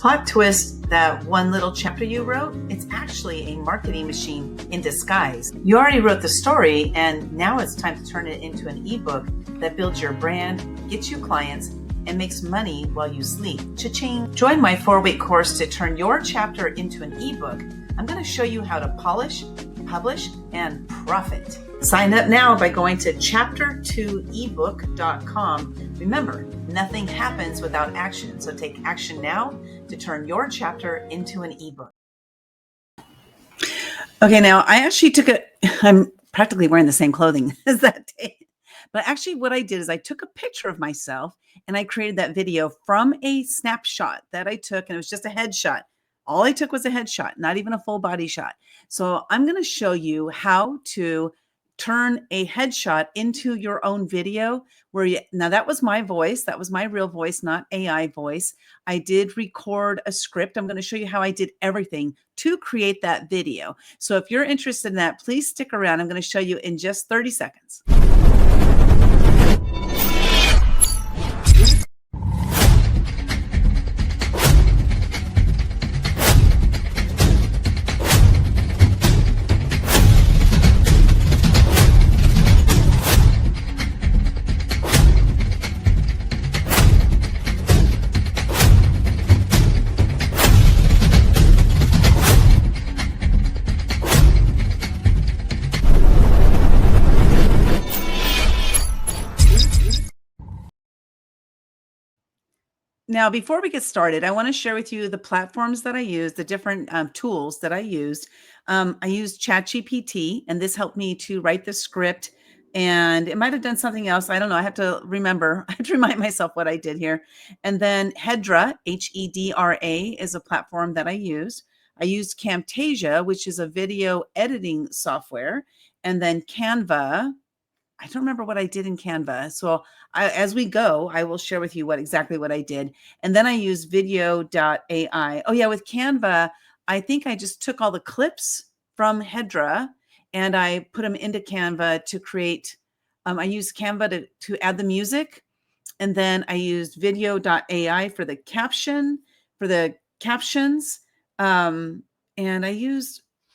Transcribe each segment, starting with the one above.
Plot twist, that one little chapter you wrote, it's actually a marketing machine in disguise. You already wrote the story, and now it's time to turn it into an ebook that builds your brand, gets you clients, and makes money while you sleep. Cha-ching! Join my 4-week course to turn your chapter into an ebook. I'm going to show you how to polish, publish, and profit. Sign up now by going to chapter2ebook.com. Remember, nothing happens without action, so take action now to turn your chapter into an ebook. Okay, now I actually I'm practically wearing the same clothing as that day. But actually what I did is I took a picture of myself and I created that video from a snapshot that I took, and it was just a headshot. All I took was a headshot, not even a full body shot. So I'm going to show you how to turn a headshot into your own video now that was my voice. That was my real voice, not AI voice. I did record a script. I'm going to show you how I did everything to create that video. So if you're interested in that, please stick around. I'm going to show you in just 30 seconds. Now, before we get started, I want to share with you the platforms that I use, the different tools that I used. I used ChatGPT, and this helped me to write the script. And it might have done something else. I don't know. I have to remember. I have to remind myself what I did here. And then Hedra, Hedra, is a platform that I used. I used Camtasia, which is a video editing software. And then Canva. I don't remember what I did in Canva. So as we go, I will share with you exactly what I did. And then I use video.ai. Oh yeah, with Canva, I think I just took all the clips from Hedra and I put them into Canva to create, I used Canva to add the music. And then I used video.ai for the captions. And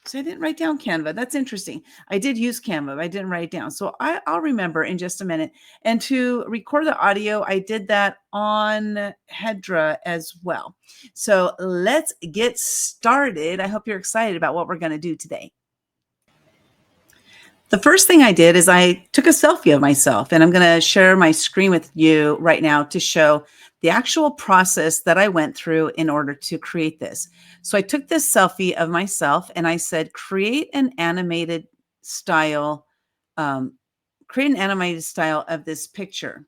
so I didn't write down Canva. That's interesting. I did use Canva, but I didn't write it down. So I'll remember in just a minute. And to record the audio, I did that on Hedra as well. So let's get started. I hope you're excited about what we're going to do today. The first thing I did is I took a selfie of myself, and I'm going to share my screen with you right now to show the actual process that I went through in order to create this. So I took this selfie of myself and I said, create an animated style of this picture.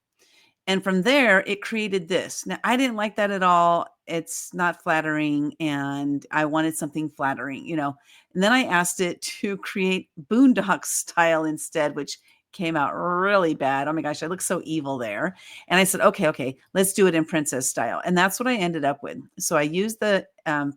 And from there, it created this. Now, I didn't like that at all. It's not flattering, and I wanted something flattering, And then I asked it to create boondock style instead, which came out really bad. Oh my gosh, I look so evil there. And I said, okay, let's do it in princess style. And that's what I ended up with. So I used the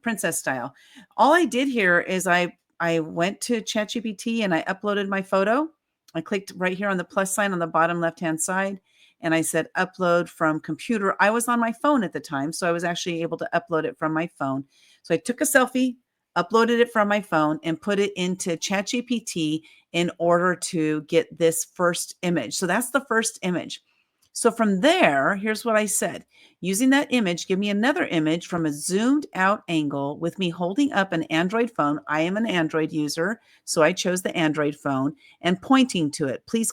princess style. All I did here is I went to ChatGPT and I uploaded my photo. I clicked right here on the plus sign on the bottom left-hand side. And I said, upload from computer. I was on my phone at the time, so I was actually able to upload it from my phone. So I took a selfie, uploaded it from my phone, and put it into ChatGPT in order to get this first image. So that's the first image. So from there, here's what I said. Using that image, give me another image from a zoomed out angle with me holding up an Android phone. I am an Android user, so I chose the Android phone, and pointing to it. Please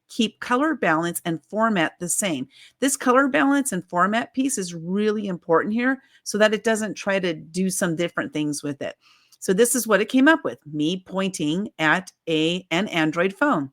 keep color balance and format the same. This color balance and format piece is really important here so that it doesn't try to do some different things with it. So this is what it came up with, me pointing at an Android phone.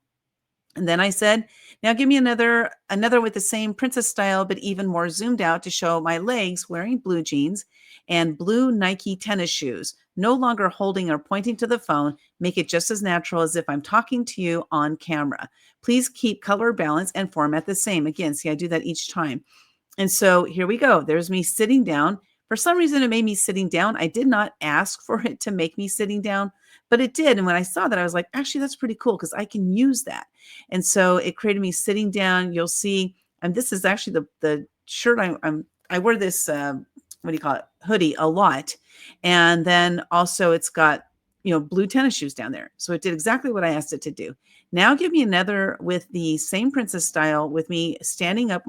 And then I said, now give me another with the same princess style, but even more zoomed out to show my legs wearing blue jeans and blue Nike tennis shoes, no longer holding or pointing to the phone. Make it just as natural as if I'm talking to you on camera. Please keep color balance and format the same. Again, see, I do that each time. And so here we go. There's me sitting down. For some reason, it made me sitting down. I did not ask for it to make me sitting down, but it did. And when I saw that, I was like, actually, that's pretty cool because I can use that. And so it created me sitting down. You'll see, and this is actually the shirt I wear this what do you call it, hoodie a lot. And then also it's got, blue tennis shoes down there. So it did exactly what I asked it to do. Now give me another with the same princess style with me standing up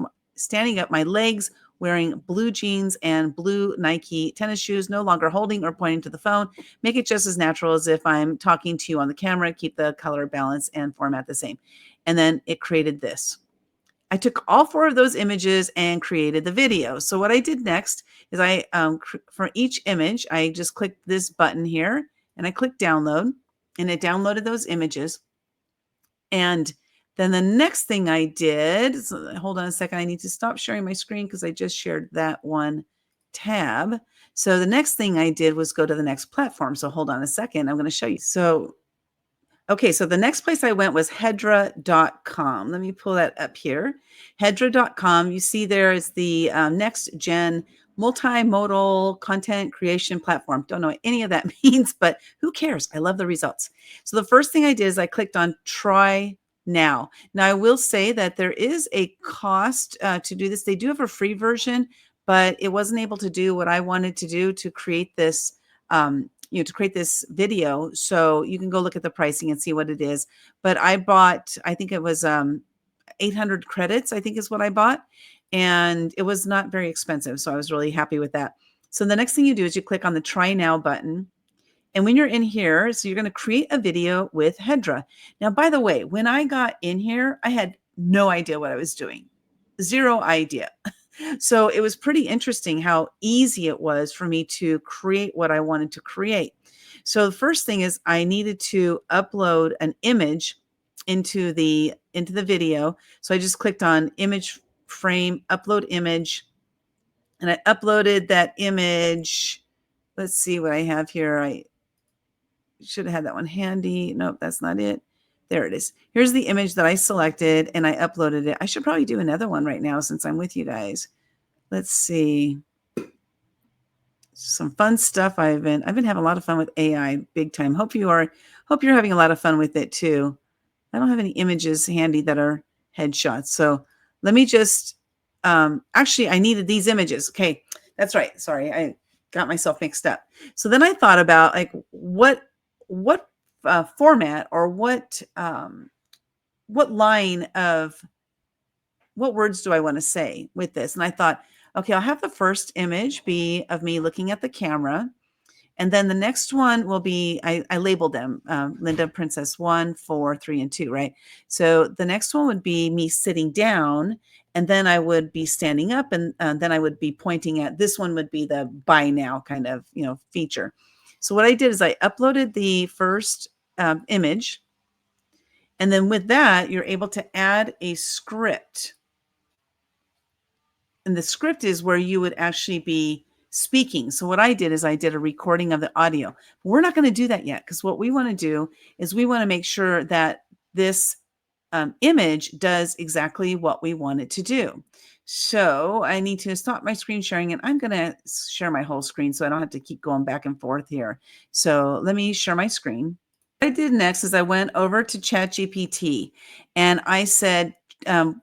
my legs, wearing blue jeans and blue Nike tennis shoes, no longer holding or pointing to the phone. Make it just as natural as if I'm talking to you on the camera, keep the color balance and format the same. And then it created this. I took all 4 of those images and created the video. So what I did next is for each image, I just clicked this button here and I clicked download, and it downloaded those images. And then the next thing I did, so hold on a second, I need to stop sharing my screen because I just shared that one tab. So the next thing I did was go to the next platform. So hold on a second, I'm going to show you. Okay, so the next place I went was Hedra.com. Let me pull that up here. Hedra.com, you see there is the next gen multimodal content creation platform. Don't know what any of that means, but who cares? I love the results. So the first thing I did is I clicked on try now. Now I will say that there is a cost to do this. They do have a free version, but it wasn't able to do what I wanted to do to create this to create this video. So you can go look at the pricing and see what it is. But I bought, I think it was 800 credits, I think is what I bought. And it was not very expensive. So I was really happy with that. So the next thing you do is you click on the try now button. And when you're in here, so you're going to create a video with Hedra. Now, by the way, when I got in here, I had no idea what I was doing. Zero idea. So it was pretty interesting how easy it was for me to create what I wanted to create. So the first thing is I needed to upload an image into the video. So I just clicked on image frame, upload image, and I uploaded that image. Let's see what I have here. I should have had that one handy. Nope, that's not it. There it is. Here's the image that I selected and I uploaded it. I should probably do another one right now since I'm with you guys. Let's see. Some fun stuff. I've been having a lot of fun with AI big time. Hope you're having a lot of fun with it too. I don't have any images handy that are headshots. So let me just actually I needed these images. Okay. That's right. Sorry. I got myself mixed up. So then I thought about like what format or what line of what words do I want to say with this? And I thought, okay, I'll have the first image be of me looking at the camera. And then the next one will be, I labeled them, Linda Princess 1, 4, 3, and 2, right? So the next one would be me sitting down, and then I would be standing up, and then I would be pointing at, this one would be the buy now kind of, feature. So what I did is I uploaded the first image, and then with that, you're able to add a script. And the script is where you would actually be speaking. So what I did is I did a recording of the audio. But we're not going to do that yet because what we want to do is we want to make sure that this image does exactly what we want it to do. So I need to stop my screen sharing, and I'm going to share my whole screen so I don't have to keep going back and forth here. So let me share my screen. What I did next is I went over to ChatGPT and I said,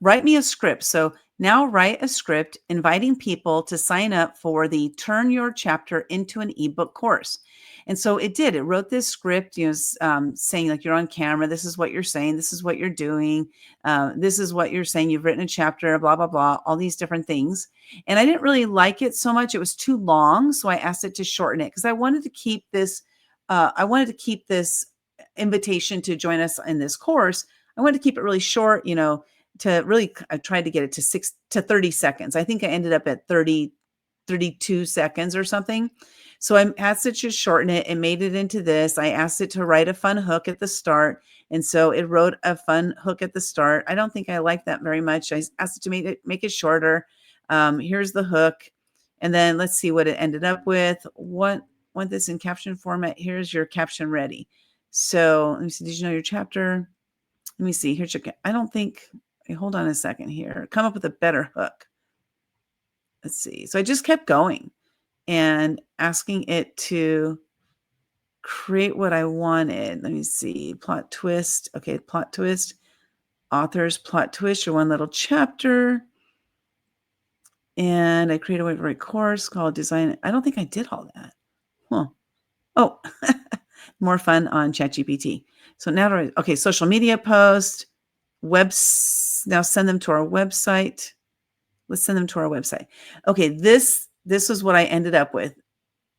write me a script. So now write a script inviting people to sign up for the Turn Your Chapter into an Ebook course. And so it did. It wrote this script, saying like you're on camera. This is what you're saying. This is what you're doing. This is what you're saying. You've written a chapter, blah, blah, blah, all these different things. And I didn't really like it so much. It was too long. So I asked it to shorten it because I wanted to keep this. Invitation to join us in this course. I wanted to keep it really short, to really, I tried to get it to 30 seconds. I think I ended up at 32 seconds or something. So I asked it to shorten it and made it into this. I asked it to write a fun hook at the start. And so it wrote a fun hook at the start. I don't think I like that very much. I asked it to make it shorter. Here's the hook. And then let's see what it ended up with. Want this in caption format. Here's your caption ready. So let me see. Did you know your chapter? Let me see. Here's your, I don't think, hold on a second here. Come up with a better hook. Let's see. So I just kept going and asking it to create what I wanted. Let me see. Plot twist. Okay, plot twist. Author's plot twist, your one little chapter. And I created a course called Design. I don't think I did all that. Huh. Oh, more fun on ChatGPT. So now, okay, social media post, now send them to our website. Let's send them to our website. Okay, this is what I ended up with.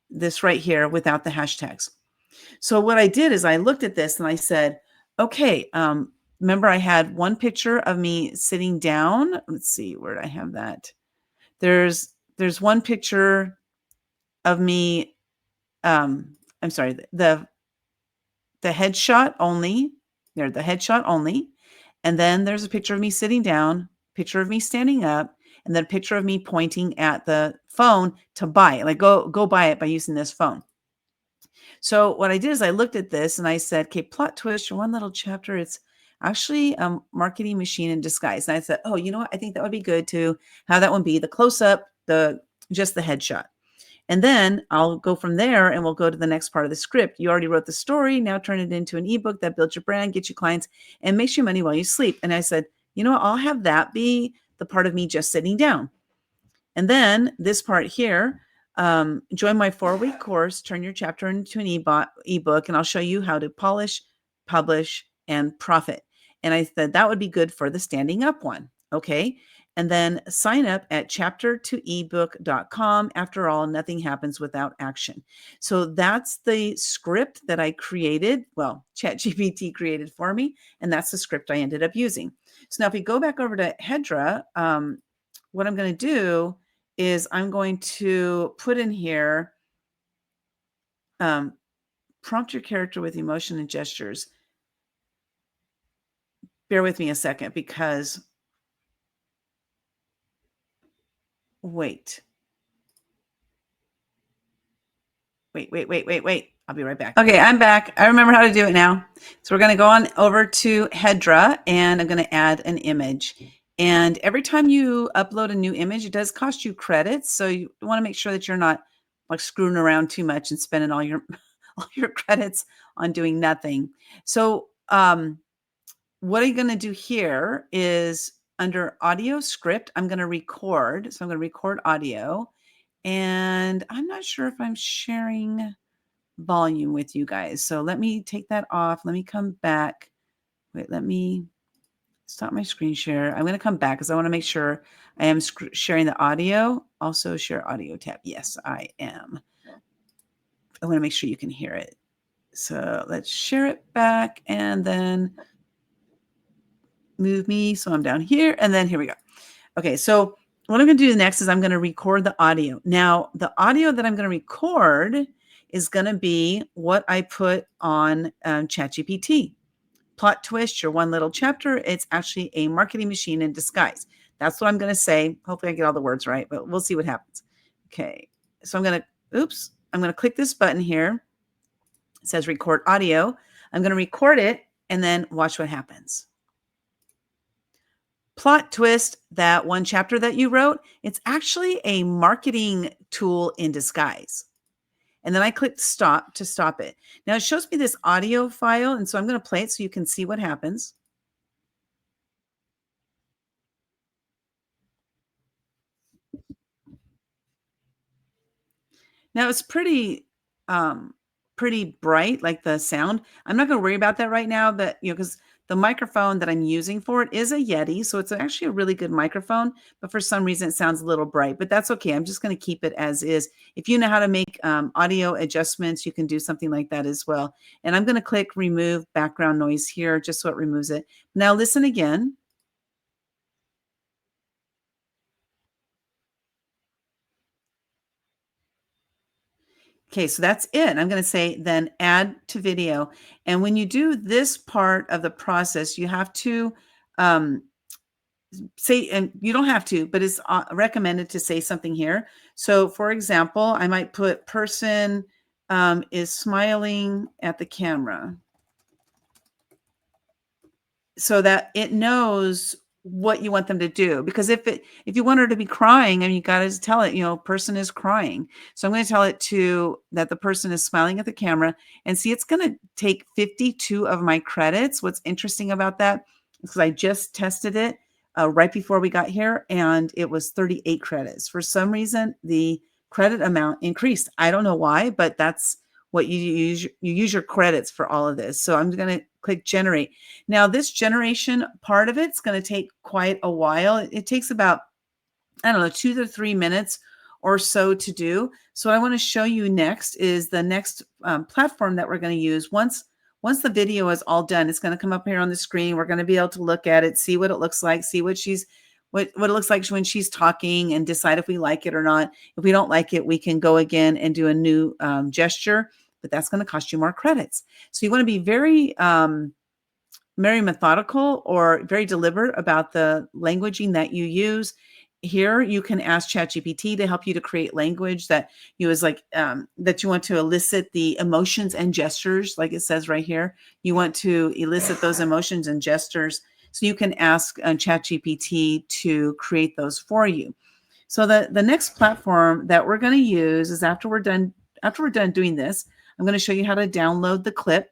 This right here without the hashtags. So what I did is I looked at this and I said, okay, remember I had one picture of me sitting down. Let's see, where did I have that? There's one picture of me. I'm sorry, the headshot only. There, the headshot only. And then there's a picture of me sitting down, picture of me standing up, and then a picture of me pointing at the phone to buy it. Like go buy it by using this phone. So what I did is I looked at this and I said, okay, plot twist, your one little chapter, it's actually a marketing machine in disguise. And I said, oh, you know what? I think that would be good to have that one be the close up, just the headshot. And then I'll go from there and we'll go to the next part of the script. You already wrote the story. Now turn it into an ebook that builds your brand, gets you clients, and makes you money while you sleep. And I said, you know what? I'll have that be the part of me just sitting down. And then this part here, join my 4-week course, turn your chapter into an ebook, and I'll show you how to polish, publish, and profit. And I said that would be good for the standing up one. Okay. And then sign up at chaptertoebook.com. After all, nothing happens without action. So that's the script that I created. Well, ChatGPT created for me, and that's the script I ended up using. So now if we go back over to Hedra, what I'm going to do is I'm going to put in here, prompt your character with emotion and gestures. Bear with me a second because, wait. I'll be right back. Okay, I'm back. I remember how to do it now. So we're going to go on over to Hedra and I'm going to add an image. And every time you upload a new image, it does cost you credits. So you want to make sure that you're not like screwing around too much and spending all your credits on doing nothing. So what I'm going to do here is under audio script, I'm going to record. So I'm going to record audio. And I'm not sure if I'm sharing volume with you guys. So let me take that off. Let me come back. Wait, let me stop my screen share. I'm going to come back because I want to make sure I am sharing the audio. Also share audio tab. Yes, I am. I want to make sure you can hear it. So let's share it back and then move me. So I'm down here and then here we go. Okay. So what I'm going to do next is I'm going to record the audio. Now the audio that I'm going to record is going to be what I put on ChatGPT. Plot twist, your one little chapter. It's actually a marketing machine in disguise. That's what I'm going to say. Hopefully I get all the words right, but we'll see what happens. Okay. So I'm going to click this button here. It says record audio. I'm going to record it and then watch what happens. Plot twist, that one chapter that you wrote, it's actually a marketing tool in disguise. And then I clicked stop to stop it. Now it shows me this audio file. And so I'm going to play it so you can see what happens. Now it's pretty bright, like the sound. I'm not going to worry about that right now, but because the microphone that I'm using for it is a Yeti, so it's actually a really good microphone, but for some reason it sounds a little bright, but that's okay. I'm just going to keep it as is. If you know how to make audio adjustments, you can do something like that as well. And I'm going to click remove background noise here, just so it removes it. Now listen again. Okay, so that's it. I'm going to say then add to video. And when you do this part of the process, you have to say, and you don't have to, but it's recommended to say something here. So for example, I might put person is smiling at the camera so that it knows what you want them to do. Because if you want her to be crying, I mean, you got to tell it, person is crying. So I'm going to tell it that the person is smiling at the camera, and see, it's going to take 52 of my credits. What's interesting about that is because I just tested it. right before we got here, and it was 38 credits. For some reason, the credit amount increased. I don't know why, but that's what you use. You use your credits for all of this. So I'm going to click generate. Now, this generation part of it's going to take quite a while. It takes about, I don't know, 2 to 3 minutes or so to do. So what I want to show you next is the next platform that we're going to use. Once the video is all done, it's going to come up here on the screen. We're going to be able to look at it, see what it looks like, see what it looks like when she's talking, and decide if we like it or not. If we don't like it, we can go again and do a new gesture, but that's going to cost you more credits. So you want to be very methodical or very deliberate about the languaging that you use. Here, you can ask ChatGPT to help you to create language that you that you want to elicit the emotions and gestures, like it says right here. You want to elicit those emotions and gestures, so you can ask ChatGPT to create those for you. So the next platform that we're going to use is after we're done doing this, I'm going to show you how to download the clip.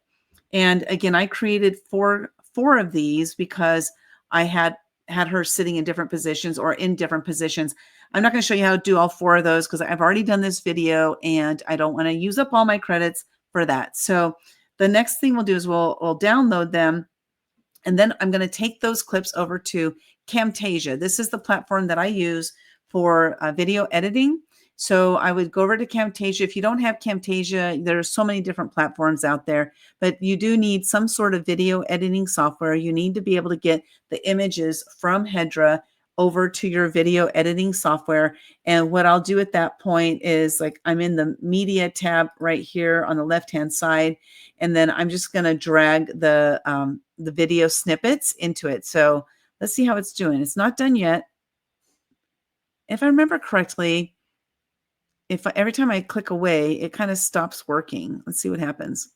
And again, I created four of these because I had her sitting in different positions or in different positions. I'm not going to show you how to do all 4 of those because I've already done this video and I don't want to use up all my credits for that. So the next thing we'll do is we'll download them. And then I'm going to take those clips over to Camtasia. This is the platform that I use for video editing. So I would go over to Camtasia. If you don't have Camtasia, there are so many different platforms out there, but you do need some sort of video editing software. You need to be able to get the images from Hedra over to your video editing software. And what I'll do at that point is, like, I'm in the media tab right here on the left-hand side, and then I'm just going to drag the video snippets into it. So let's see how it's doing. It's not done yet. If I remember correctly, every time I click away, it kind of stops working. Let's see what happens.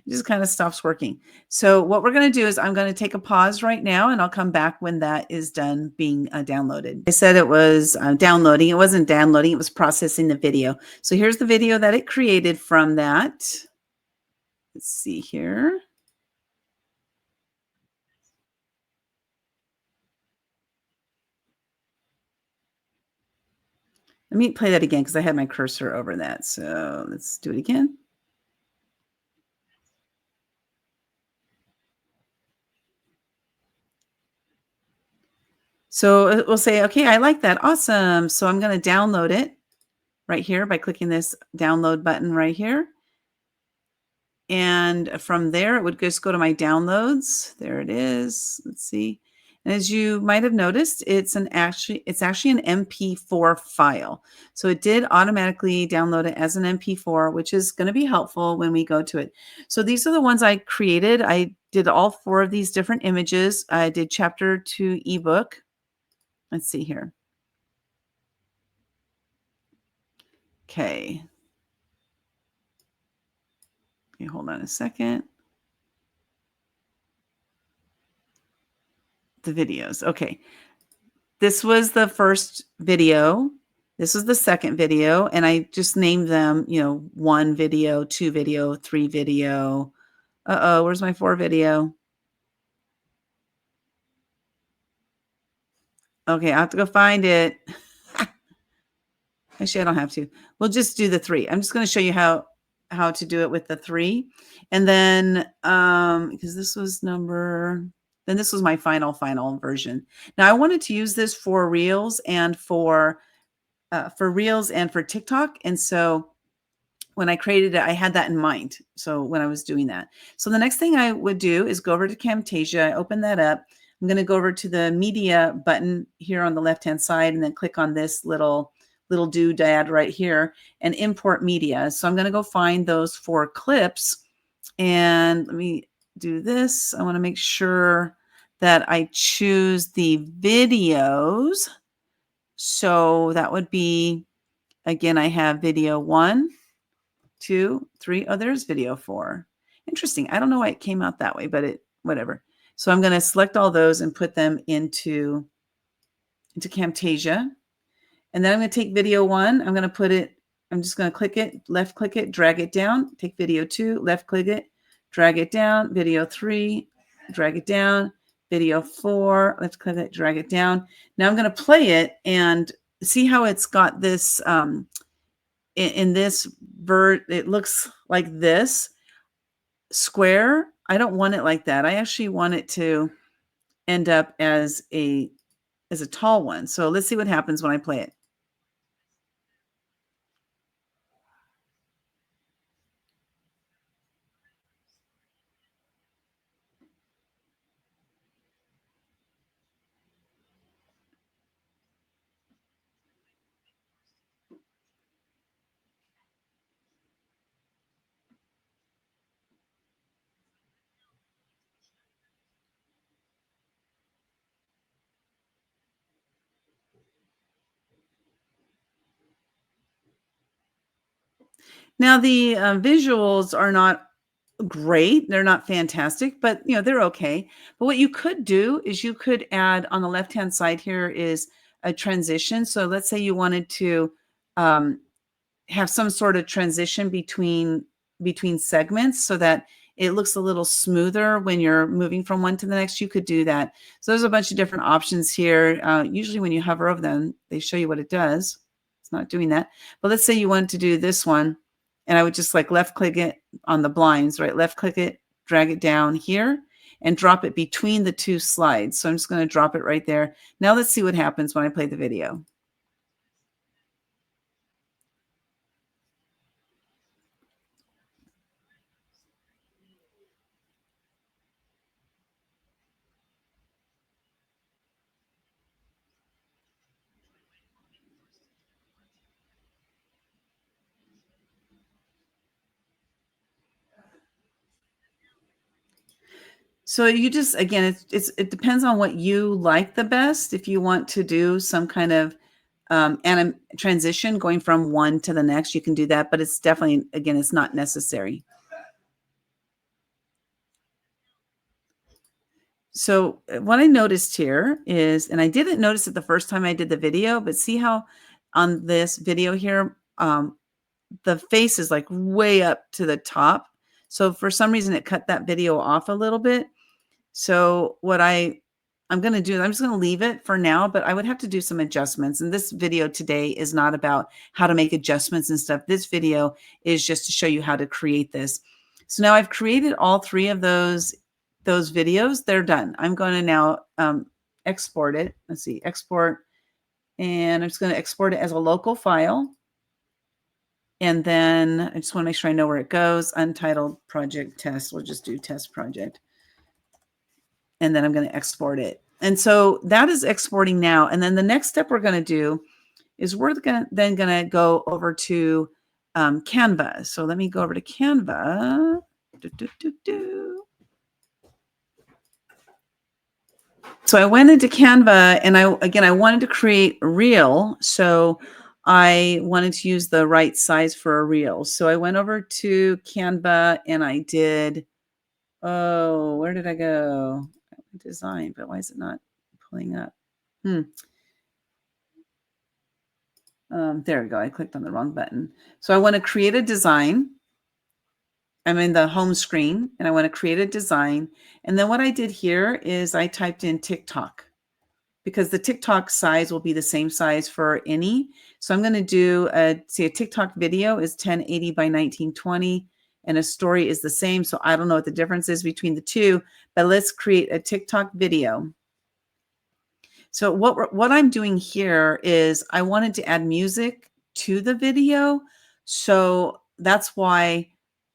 It just kind of stops working. So what we're going to do is I'm going to take a pause right now, and I'll come back when that is done being downloaded. I said it was downloading. It wasn't downloading. It was processing the video. So here's the video that it created from that. Let's see here. Let me play that again because I had my cursor over that. So let's do it again. So we'll say, okay, I like that. Awesome. So I'm going to download it right here by clicking this download button right here. And from there, it would just go to my downloads. There it is. Let's see. And as you might have noticed, it's actually an MP4 file. So it did automatically download it as an MP4, which is going to be helpful when we go to it. So these are the ones I created. I did all 4 of these different images. I did chapter 2 ebook. Let's see here. Okay. Okay, hold on a second. The videos. Okay. This was the first video. This was the second video. And I just named them, 1 video, 2 video, 3 video. Uh-oh, where's my 4 video? Okay, I have to go find it. Actually, I don't have to. We'll just do the 3. I'm just going to show you how to do it with the 3. And then, because this was this was my final version. Now I wanted to use this for Reels and for TikTok. And so when I created it, I had that in mind. So when I was doing that. So the next thing I would do is go over to Camtasia. I open that up. I'm going to go over to the media button here on the left-hand side and then click on this little doodad right here and import media. So I'm going to go find those 4 clips, and let me do this. I want to make sure that I choose the videos. So that would be, again, I have video 1, 2, 3. Oh, there's video 4. Interesting. I don't know why it came out that way, but whatever. So I'm going to select all those and put them into Camtasia. And then I'm going to take video 1. I'm just going to click it, left click it, drag it down, take video 2, left click it, drag it down, video 3, drag it down, video 4. Let's click it, drag it down. Now I'm going to play it and see how it's got this in this it looks like this square. I don't want it like that. I actually want it to end up as a tall one. So let's see what happens when I play it. Now the visuals are not great. They're not fantastic, but they're okay. But what you could do is you could add on the left-hand side here is a transition. So let's say you wanted to um, have some sort of transition between segments so that it looks a little smoother when you're moving from one to the next. You could do that. So there's a bunch of different options here. Usually when you hover over them, they show you what it does. It's not doing that. But let's say you wanted to do this one, and I would just like left click it on the blinds, right? Left click it, drag it down here, and drop it between the two slides. So I'm just going to drop it right there. Now let's see what happens when I play the video. So you just again, it depends on what you like the best. If you want to do some kind of transition going from one to the next, you can do that. But it's definitely, again, it's not necessary. So what I noticed here is, and I didn't notice it the first time I did the video, but see how on this video here, the face is like way up to the top. So for some reason, it cut that video off a little bit. So what I'm going to do, I'm just going to leave it for now, but I would have to do some adjustments. And this video today is not about how to make adjustments and stuff. This video is just to show you how to create this. So now I've created all 3 of those videos. They're done. I'm going to now export it. Let's see, export, and I'm just going to export it as a local file. And then I just want to make sure I know where it goes. Untitled project test. We'll just do test project. And then I'm going to export it. And so that is exporting now. And then the next step we're going to do is we're going to go over to Canva. So let me go over to Canva. So I went into Canva, and I wanted to create a reel. So I wanted to use the right size for a reel. So I went over to Canva and I did, oh, where did I go? Design, but why is it not pulling up? There we go. I clicked on the wrong button. So I want to create a design. I'm in the home screen and I want to create a design. And then what I did here is I typed in TikTok, because the TikTok size will be the same size for any. So I'm going to do a TikTok video is 1080 by 1920, and a story is the same. So I don't know what the difference is between the two, but let's create a TikTok video. So what I'm doing here is I wanted to add music to the video. So that's why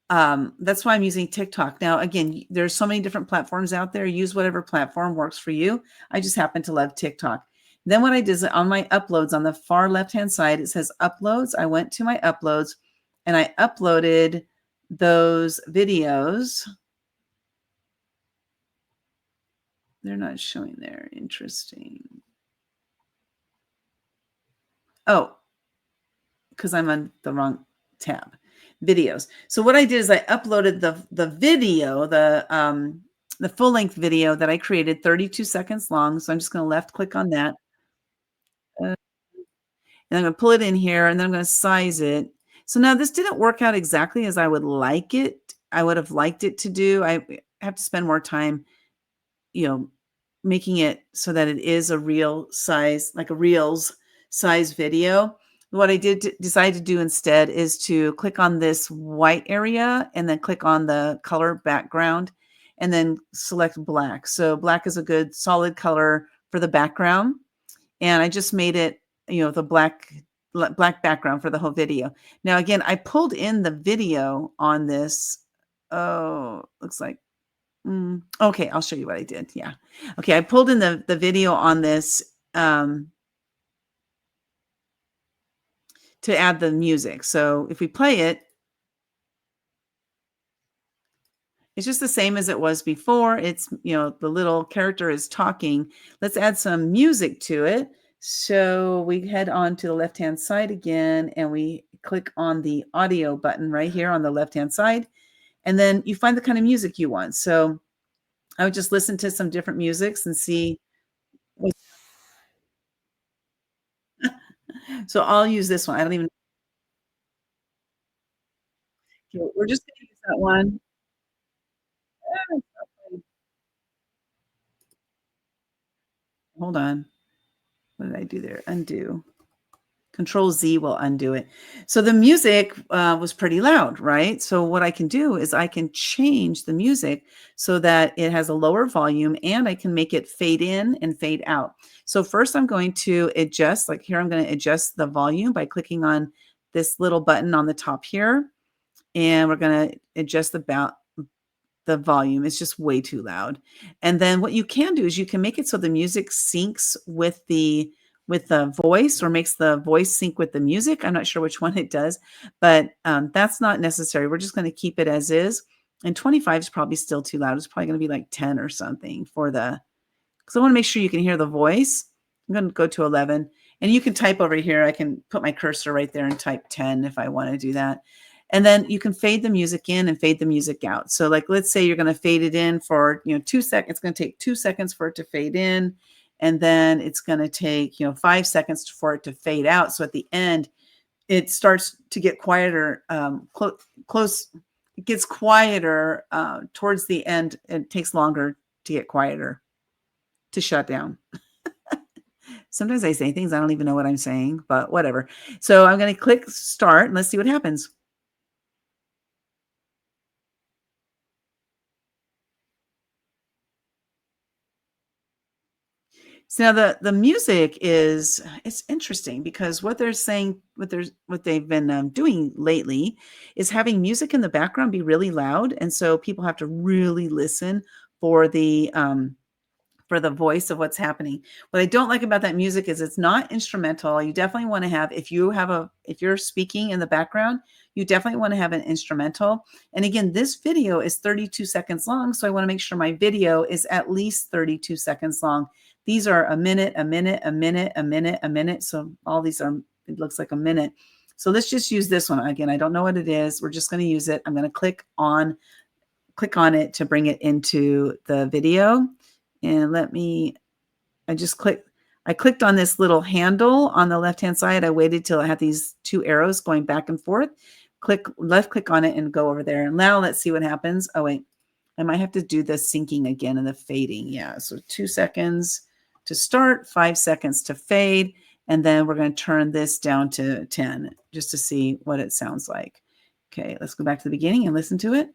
I'm using TikTok. Now, again, there's so many different platforms out there. Use whatever platform works for you. I just happen to love TikTok. Then what I did is on my uploads on the far left-hand side, it says uploads. I went to my uploads and I uploaded those videos. They're not showing there. Interesting. Oh, because I'm on the wrong tab. Videos. So what I did is I uploaded the video, the full length video that I created, 32 seconds long. So I'm just going to left click on that. And I'm going to pull it in here, and then I'm going to size it. So now this didn't work out exactly as I would like it. I would have liked it to do. I have to spend more time, making it so that it is a real size, like a Reels size video. What I did decide to do instead is to click on this white area and then click on the color background and then select black. So black is a good solid color for the background. And I just made it, the black background for the whole video. Now, again, I pulled in the video on this. Oh, looks like okay, I'll show you what I did. Yeah. Okay, I pulled in the video on this to add the music. So if we play it, it's just the same as it was before. It's, the little character is talking. Let's add some music to it. So we head on to the left-hand side again, and we click on the audio button right here on the left-hand side. And then you find the kind of music you want. So I would just listen to some different musics and see. So I'll use this one. I don't even, we're just going to use that one. Hold on. What did I do there? Undo. Control Z will undo it. So the music was pretty loud, right? So what I can do is I can change the music so that it has a lower volume and I can make it fade in and fade out. So first I'm going to adjust, like here, I'm going to adjust the volume by clicking on this little button on the top here. And we're going to adjust the volume. Is just way too loud. And then what you can do is you can make it so the music syncs with the voice or makes the voice sync with the music. I'm not sure which one it does, but that's not necessary. We're just going to keep it as is. And 25 is probably still too loud. It's probably going to be like 10 or something for the, because I want to make sure you can hear the voice. I'm going to go to 11. And you can type over here. I can put my cursor right there and type 10 if I want to do that. And then you can fade the music in and fade the music out. So like, let's say you're going to fade it in for, 2 seconds. It's going to take 2 seconds for it to fade in. And then it's going to take, 5 seconds for it to fade out. So at the end, it starts to get quieter, close. It gets quieter towards the end. It takes longer to get quieter, to shut down. Sometimes I say things I don't even know what I'm saying, but whatever. So I'm going to click start and let's see what happens. So now the music is, it's interesting because what they're saying, what they've been doing lately is having music in the background be really loud, and so people have to really listen for the voice of what's happening. What I don't like about that music is it's not instrumental. You definitely want to have, if you're speaking in the background, you definitely want to have an instrumental. And again, this video is 32 seconds long. So I want to make sure my video is at least 32 seconds long. These are a minute, a minute, a minute, a minute, a minute. So all these are, it looks like a minute. So let's just use this one. Again, I don't know what it is. We're just going to use it. I'm going to click on it to bring it into the video. And I clicked on this little handle on the left-hand side. I waited till I had these two arrows going back and forth. Left click on it and go over there. And now let's see what happens. Oh, wait, I might have to do the syncing again and the fading. Yeah, so 2 seconds to start, 5 seconds to fade. And then we're going to turn this down to 10 just to see what it sounds like. Okay, let's go back to the beginning and listen to it.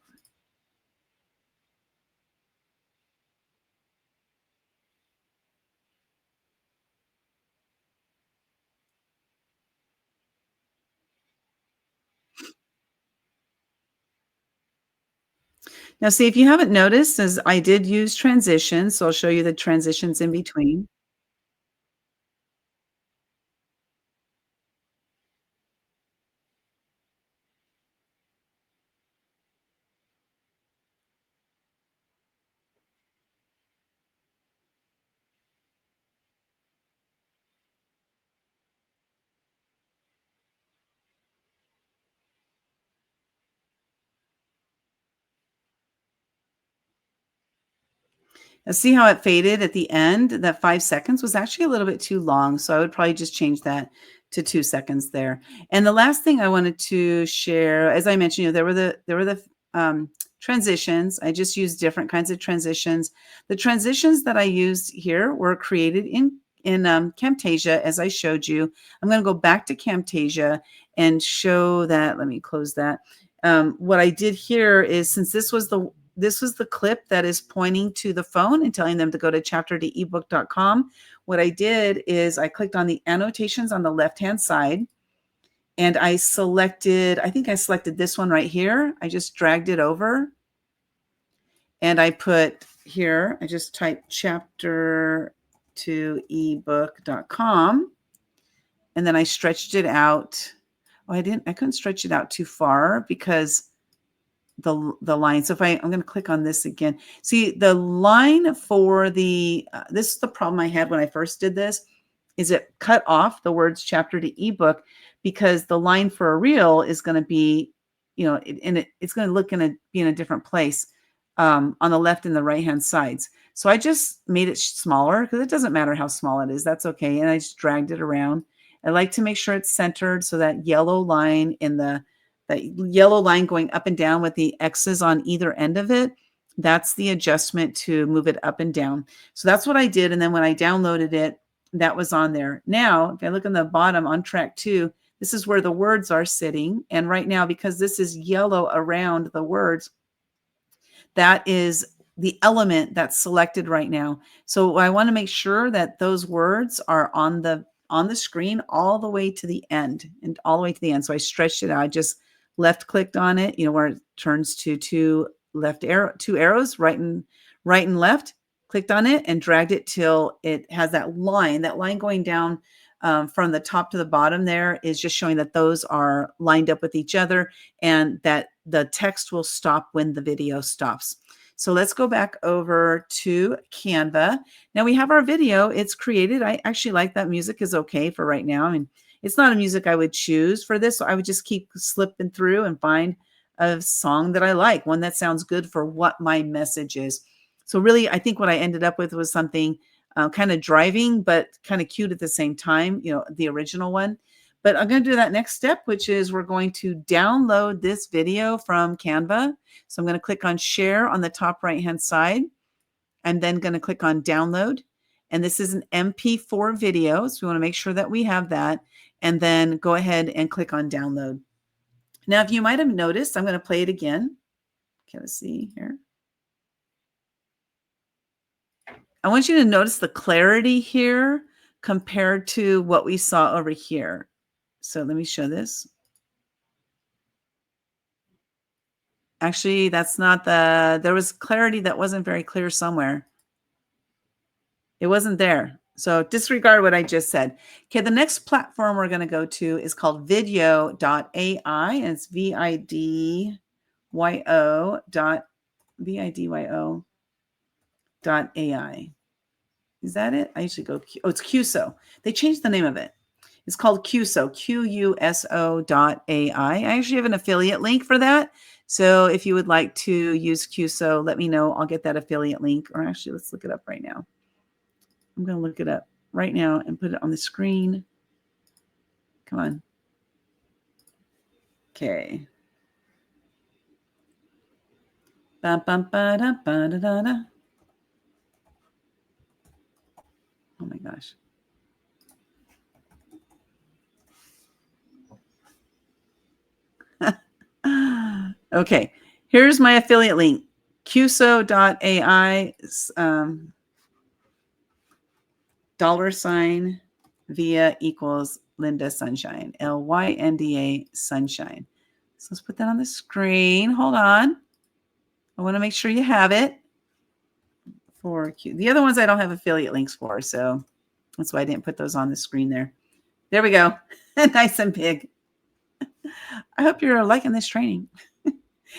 Now, see, if you haven't noticed, as I did use transitions, so I'll show you the transitions in between. And see how it faded at the end? That 5 seconds was actually a little bit too long, so I would probably just change that to 2 seconds there. And the last thing I wanted to share, as I mentioned, there were the transitions. I just use different kinds of transitions. The transitions that I used here were created in Camtasia, as I showed you. I'm going to go back to Camtasia and show that. Let me close that. What I did here is, since this was the clip that is pointing to the phone and telling them to go to chapter2ebook.com. What I did is I clicked on the annotations on the left-hand side, and I think I selected this one right here. I just dragged it over, and I put here, I just typed chapter2ebook.com, and then I stretched it out. Oh, I couldn't stretch it out too far because the line. So if I'm going to click on this again. See, the line for this is the problem I had when I first did this, is it cut off the words chapter to ebook, because the line for a reel is going to be, it's going to be in a different place on the left and the right hand sides. So I just made it smaller, because it doesn't matter how small it is. That's okay. And I just dragged it around. I like to make sure it's centered, so that yellow line going up and down with the X's on either end of it, that's the adjustment to move it up and down. So that's what I did. And then when I downloaded it, that was on there. Now, if I look on the bottom on track 2, this is where the words are sitting. And right now, because this is yellow around the words, that is the element that's selected right now. So I want to make sure that those words are on the screen all the way to the end, and all the way to the end. So I stretched it out. I just left clicked on it, where it turns to two arrows, right and left, clicked on it and dragged it till it has that line going down from the top to the bottom. There is just showing that those are lined up with each other, and that the text will stop when the video stops. So let's go back over to Canva. Now we have our video. It's created. I actually like that music is okay for right now. I mean, it's not a music I would choose for this. So I would just keep slipping through and find a song that I like, one that sounds good for what my message is. So really, I think what I ended up with was something kind of driving, but kind of cute at the same time, the original one. But I'm going to do that next step, which is we're going to download this video from Canva. So I'm going to click on share on the top right-hand side. I'm then going to click on download. And this is an MP4 video. So we want to make sure that we have that. And then go ahead and click on download. Now, if you might have noticed, I'm going to play it again. Okay, let's see here. I want you to notice the clarity here compared to what we saw over here. So let me show this. Actually, that's not there was clarity that wasn't very clear somewhere. It wasn't there. So disregard what I just said. Okay, the next platform we're going to go to is called video.ai, and it's vidyo.ai. Is that it? I usually go, it's QSO. They changed the name of it. It's called QSO, QUSO.ai. I actually have an affiliate link for that. So if you would like to use QSO, let me know. I'll get that affiliate link. Or actually, let's look it up right now. I'm going to look it up right now and put it on the screen. Come on. Okay. Bum, bum, ba, da, ba, da, da, da. Oh my gosh. Okay, here's my affiliate link, QSO.ai, $ via equals Linda Sunshine, LYNDA Sunshine. So let's put that on the screen. Hold on. I want to make sure you have it. For Q. The other ones I don't have affiliate links for, so that's why I didn't put those on the screen there. There we go. Nice and big. I hope you're liking this training.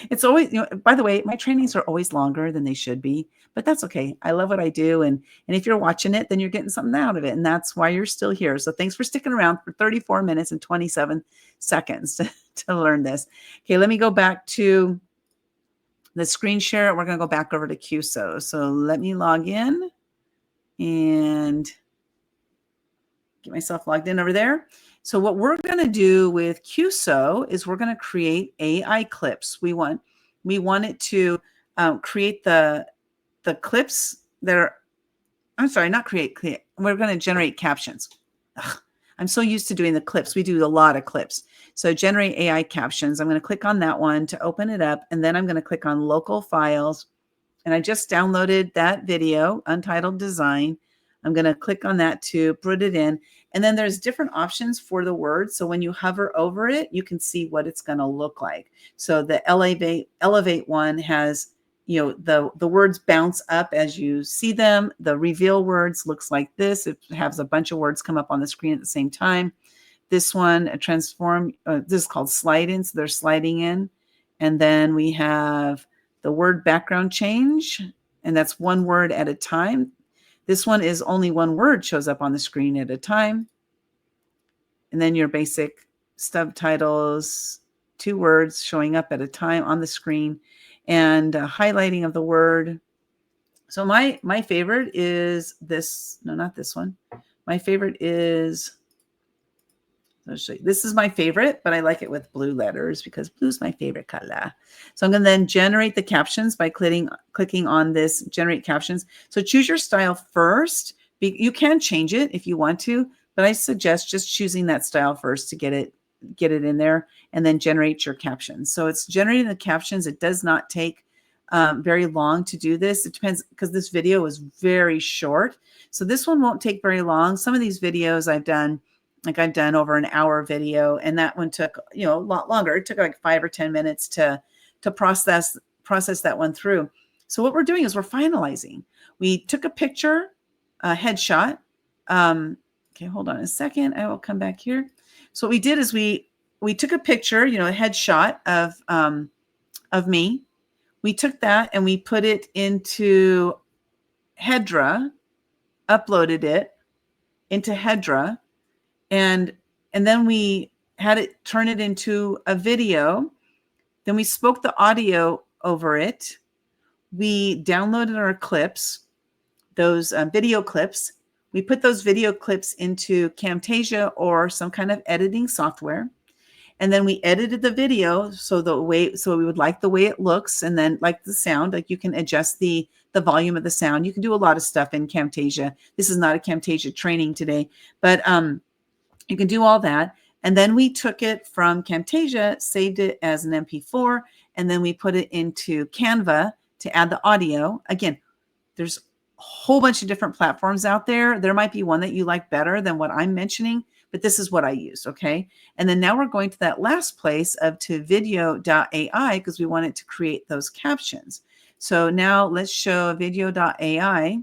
It's always, by the way, my trainings are always longer than they should be, but that's okay. I love what I do. And if you're watching it, then you're getting something out of it. And that's why you're still here. So thanks for sticking around for 34 minutes and 27 seconds to learn this. Okay, let me go back to the screen share. We're going to go back over to QSO. So let me log in and get myself logged in over there. So what we're going to do with QSO is we're going to create AI clips. We want we want it to create the clips that are, I'm sorry, not create. We're going to generate captions. Ugh, I'm so used to doing the clips. We do a lot of clips. So generate AI captions. I'm going to click on that one to open it up. And then I'm going to click on local files. And I just downloaded that video, Untitled Design. I'm going to click on that to put it in. And then there's different options for the word. So when you hover over it, you can see what it's going to look like. So the elevate one has, you know, the words bounce up as you see them. The reveal words looks like this. It has a bunch of words come up on the screen at the same time. This one, a transform, this is called slide in. So they're sliding in. And then we have the word background change, and that's one word at a time. This one is only one word shows up on the screen at a time. And then your basic subtitles, 2 words showing up at a time on the screen, and highlighting of the word. So my favorite is this. No, not this one. My favorite is, I'll show you. This is my favorite, but I like it with blue letters because blue is my favorite color. So I'm going to then generate the captions by clicking on this generate captions. So choose your style first. You can change it if you want to, but I suggest just choosing that style first to get it in there, and then generate your captions. So it's generating the captions. It does not take very long to do this. It depends, because this video is very short. So this one won't take very long. Some of these videos I've done over an hour video, and that one took, you know, a lot longer. It took like 5 or 10 minutes to process that one through. So what we're doing is we're finalizing. We took a picture, a headshot. Okay, hold on a second. I will come back here. So what we did is we took a picture, you know, a headshot of me. We took that and we put it into Hedra, uploaded it into Hedra, and then we had it turn it into a video. Then we spoke the audio over it. We downloaded our clips, those video clips. We put those video clips into Camtasia or some kind of editing software. And then we edited the video so we would like the way it looks, and then like the sound, like you can adjust the volume of the sound. You can do a lot of stuff in Camtasia. This is not a Camtasia training today, but you can do all that. And then we took it from Camtasia, saved it as an MP4, and then we put it into Canva to add the audio. Again, there's a whole bunch of different platforms out there. There might be one that you like better than what I'm mentioning, but this is what I use, okay? And then now we're going to that last place of to video.ai because we wanted to create those captions. So now let's show video.ai.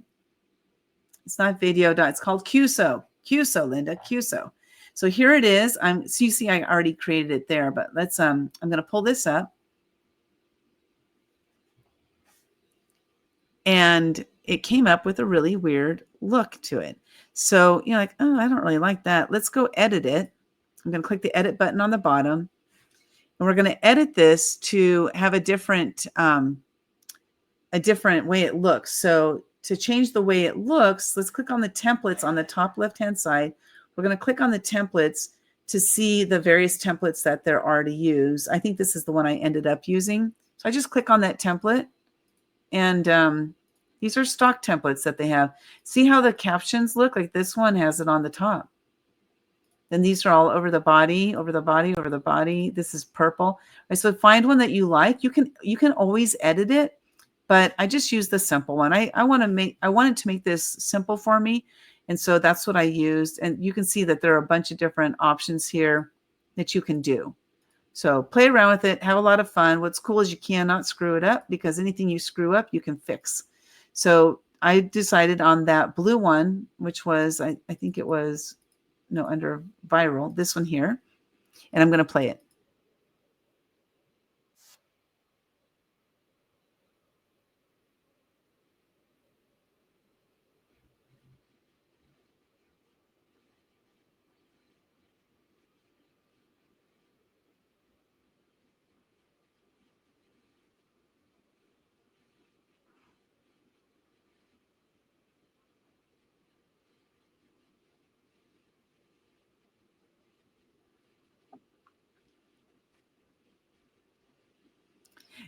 It's not video. It's called QSO. QSO, Linda, QSO. So here it is. So you see I already created it there, but let's I'm going to pull this up. And it came up with a really weird look to it. So you're like, oh, I don't really like that. Let's go edit it. I'm going to click the edit button on the bottom. And we're going to edit this to have a different way it looks. So to change the way it looks, let's click on the templates on the top left-hand side. We're going to click on the templates to see the various templates that there are to use. I think this is the one I ended up using. So I just click on that template, and these are stock templates that they have. See how the captions look? Like this one has it on the top. Then these are all over the body, over the body, over the body. This is purple. Right, so find one that you like. You can always edit it, but I just use the simple one. I wanted to make this simple for me. And so that's what I used. And you can see that there are a bunch of different options here that you can do. So play around with it, have a lot of fun. What's cool is you cannot screw it up, because anything you screw up, you can fix. So I decided on that blue one, which was, I think it was, no, under viral, this one here. And I'm going to play it.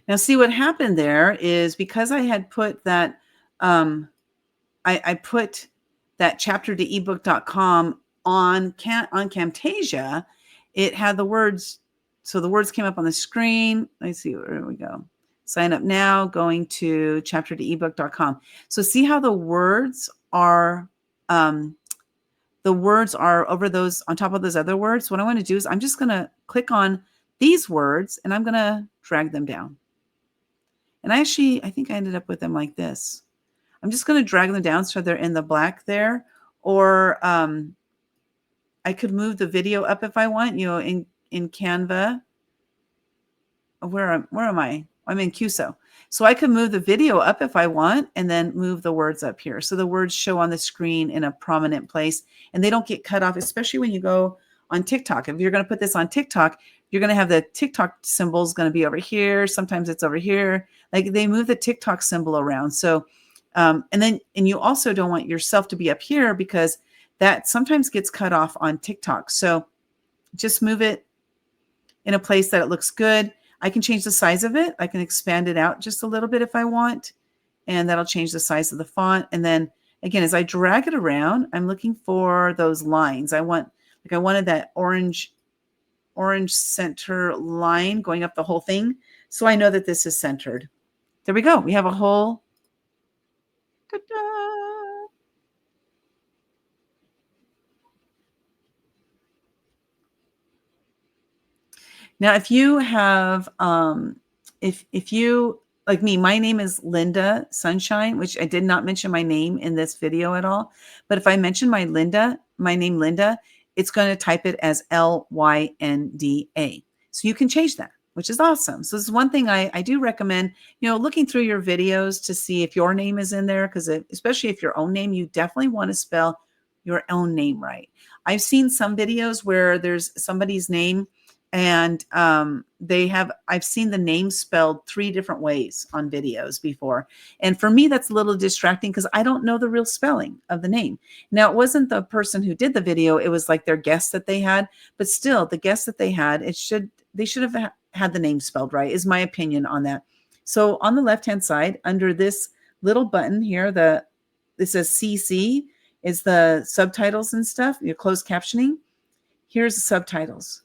Now, see what happened there is because I had put that, I put that chapter to ebook.com on Camtasia, it had the words. So the words came up on the screen. Let's see, where we go. Sign up now, going to chapter to ebook.com. So see how um, the words are over those on top of those other words. What I want to do is I'm just going to click on these words and I'm going to drag them down. And I think I ended up with them like this. I'm just going to drag them down so they're in the black there. Or I could move the video up if I want, in Canva. Where am I? I'm in QSO. So I can move the video up if I want and then move the words up here. So the words show on the screen in a prominent place and they don't get cut off, especially when you go on TikTok. If you're going to put this on TikTok, you're going to have the TikTok symbols going to be over here. Sometimes it's over here. Like they move the TikTok symbol around. So, and you also don't want yourself to be up here because that sometimes gets cut off on TikTok. So just move it in a place that it looks good. I can change the size of it. I can expand it out just a little bit if I want, and that'll change the size of the font. And then again, as I drag it around, I'm looking for those lines. I wanted that orange center line going up the whole thing. So I know that this is centered. There we go. We have a whole, ta-da. Now, if you have, if you, like me, my name is Linda Sunshine, which I did not mention my name in this video at all. But if I mention my name Linda, it's going to type it as Lynda. So you can change that, which is awesome. So this is one thing I do recommend, looking through your videos to see if your name is in there, because especially if your own name, you definitely want to spell your own name right. I've seen some videos where there's somebody's name and I've seen the name spelled 3 different ways on videos before. And for me, that's a little distracting because I don't know the real spelling of the name. Now, it wasn't the person who did the video. It was like their guest that they had, but still the guest that they had, they should have had the name spelled right, is my opinion on that. So on the left-hand side, under this little button here, this says CC, is the subtitles and stuff, your closed captioning. Here's the subtitles.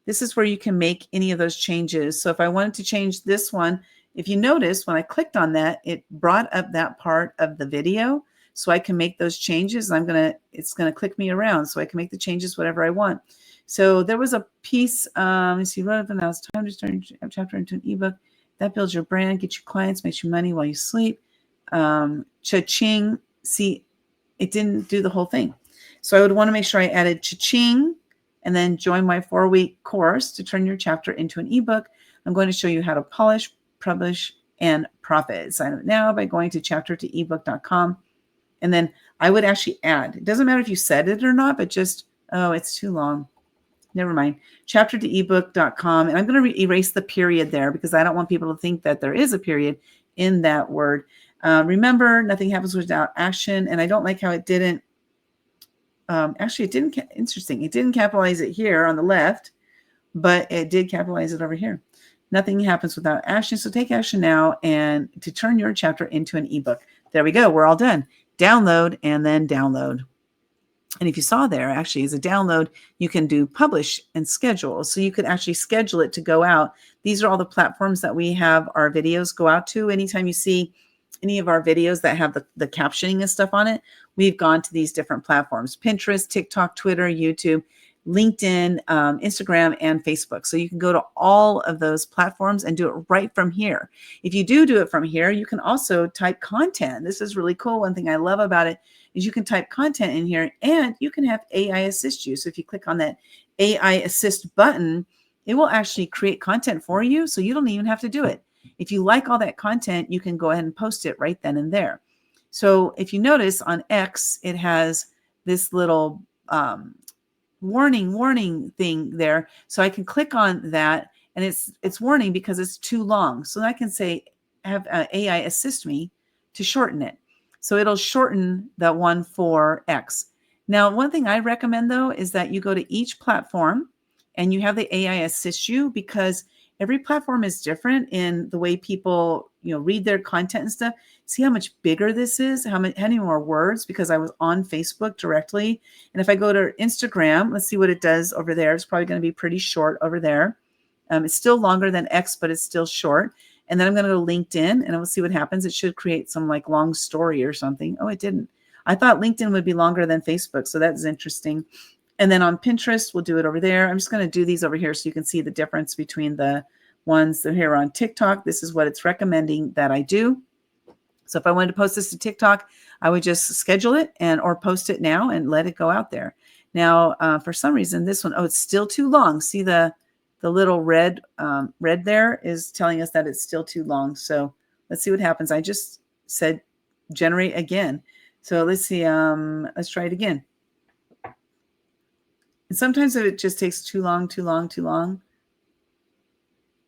This is where you can make any of those changes. So if I wanted to change this one, if you notice when I clicked on that, it brought up that part of the video. So I can make those changes. It's going to click me around so I can make the changes whatever I want. So there was a piece, let's see, now it's time to turn a chapter into an ebook. That builds your brand, gets you clients, makes you money while you sleep. Cha-ching, see, it didn't do the whole thing. So I would want to make sure I added cha-ching and then join my 4-week course to turn your chapter into an ebook. I'm going to show you how to polish, publish, and profit. Sign up now by going to chaptertoebook.com. And then I would actually add, it doesn't matter if you said it or not, but just, it's too long. Never mind. Chaptertoebook.com. And I'm going to erase the period there because I don't want people to think that there is a period in that word. Remember, nothing happens without action. And I don't like how it didn't. Actually, it didn't. Interesting. It didn't capitalize it here on the left, but it did capitalize it over here. Nothing happens without action. So take action now and to turn your chapter into an ebook. There we go. We're all done. Download and then download. And if you saw there, actually, as a download, you can do publish and schedule. So you could actually schedule it to go out. These are all the platforms that we have our videos go out to. Anytime you see any of our videos that have the captioning and stuff on it, we've gone to these different platforms: Pinterest, TikTok, Twitter, YouTube, LinkedIn, Instagram, and Facebook. So you can go to all of those platforms and do it right from here. If you do it from here, you can also type content. This is really cool. One thing I love about it is you can type content in here and you can have AI assist you. So if you click on that AI assist button, it will actually create content for you. So you don't even have to do it. If you like all that content, you can go ahead and post it right then and there. So if you notice on X, it has this little warning thing there. So I can click on that and it's warning because it's too long. So I can say, have AI assist me to shorten it. So it'll shorten that one for X. Now, one thing I recommend though, is that you go to each platform and you have the AI assist you, because every platform is different in the way people, read their content and stuff. See how much bigger this is, how many more words, because I was on Facebook directly. And if I go to Instagram, let's see what it does over there. It's probably going to be pretty short over there. It's still longer than X, but it's still short. And then I'm going to go to LinkedIn and we'll see what happens. It should create some like long story or something. Oh, it didn't. I thought LinkedIn would be longer than Facebook. So that's interesting. And then on Pinterest, we'll do it over there. I'm just going to do these over here so you can see the difference between the ones that are here on TikTok. This is what it's recommending that I do. So if I wanted to post this to TikTok, I would just schedule it or post it now and let it go out there. Now, for some reason, this one, it's still too long. See the little red there is telling us that it's still too long. So let's see what happens. I just said generate again. So let's see. Let's try it again. And sometimes if it just takes too long,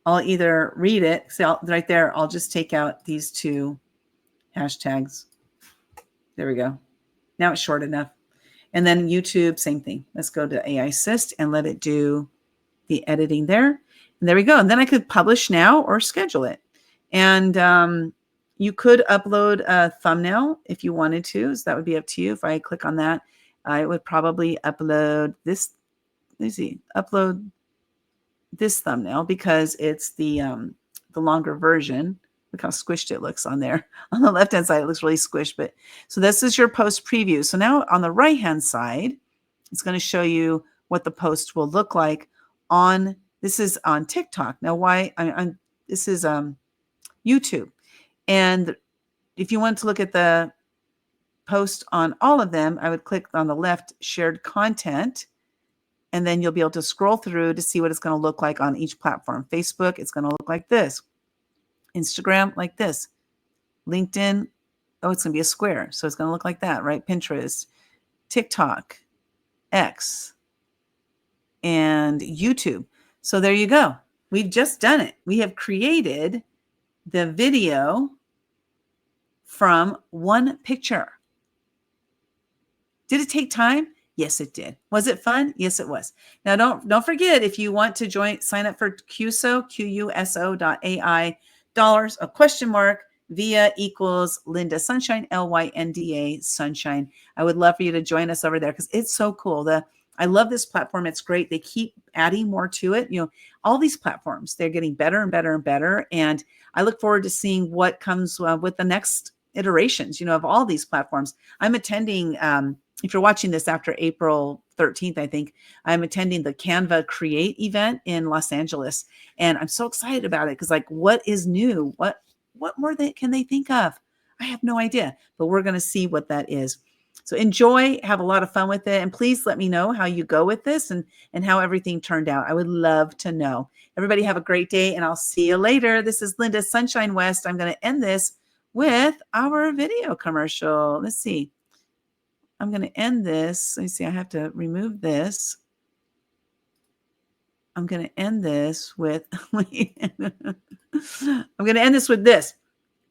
I'll either read it. So right there, I'll just take out these two hashtags. There we go. Now it's short enough. And then YouTube, same thing. Let's go to AI Assist and let it do the editing there. And there we go. And then I could publish now or schedule it. And you could upload a thumbnail if you wanted to. So that would be up to you. If I click on that, I would probably upload this. Let's see, upload this thumbnail because it's the longer version. Look how squished it looks on there. On the left-hand side, it looks really squished. But so this is your post preview. So now on the right-hand side, it's going to show you what the post will look like on. This is on TikTok. Now, this is YouTube. And if you want to look at the post on all of them, I would click on the left shared content. And then you'll be able to scroll through to see what it's going to look like on each platform. Facebook, it's going to look like this. Instagram, like this. LinkedIn, it's going to be a square. So it's going to look like that, right? Pinterest, TikTok, X, and YouTube. So there you go. We've just done it. We have created the video from one picture. Did it take time? Yes, it did. Was it fun? Yes, it was. Now, don't forget, if you want to sign up for QSO, QUSO.ai, dollars, a question mark, via equals Linda Sunshine, LYNDA Sunshine. I would love for you to join us over there because it's so cool. I love this platform. It's great. They keep adding more to it. All these platforms, they're getting better and better and better. And I look forward to seeing what comes with the next iterations, of all these platforms. I'm attending, if you're watching this after April 13th, I think, I'm attending the Canva Create event in Los Angeles. And I'm so excited about it because, what is new? What more can they think of? I have no idea, but we're going to see what that is. So enjoy, have a lot of fun with it. And please let me know how you go with this and how everything turned out. I would love to know. Everybody have a great day and I'll see you later. This is Linda Sunshine West. I'm going to end this with our video commercial. Let's see. I'm going to end this. Let me see. I have to remove this. I'm going to end this with, I'm going to end this with this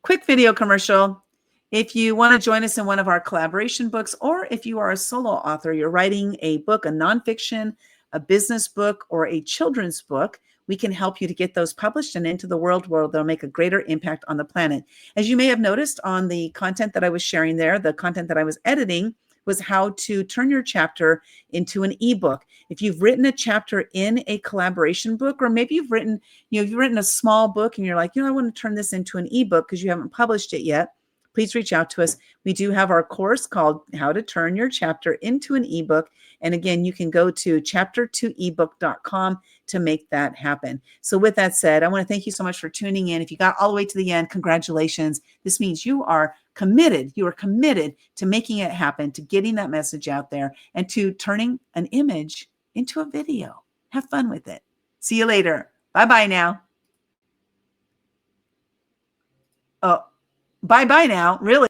quick video commercial. If you want to join us in one of our collaboration books, or if you are a solo author, you're writing a book, a nonfiction, a business book, or a children's book, we can help you to get those published and into the world where they'll make a greater impact on the planet. As you may have noticed on the content that I was sharing there, the content that I was editing was how to turn your chapter into an ebook. If you've written a chapter in a collaboration book, or maybe you've written a small book and you're like, I want to turn this into an ebook because you haven't published it yet, please reach out to us. We do have our course called How to Turn Your Chapter into an Ebook. And again, you can go to chapter2ebook.com to make that happen. So with that said, I want to thank you so much for tuning in. If you got all the way to the end, congratulations. This means you are committed. You are committed to making it happen, to getting that message out there, and to turning an image into a video. Have fun with it. See you later. Bye-bye now. Oh, bye-bye now. Really?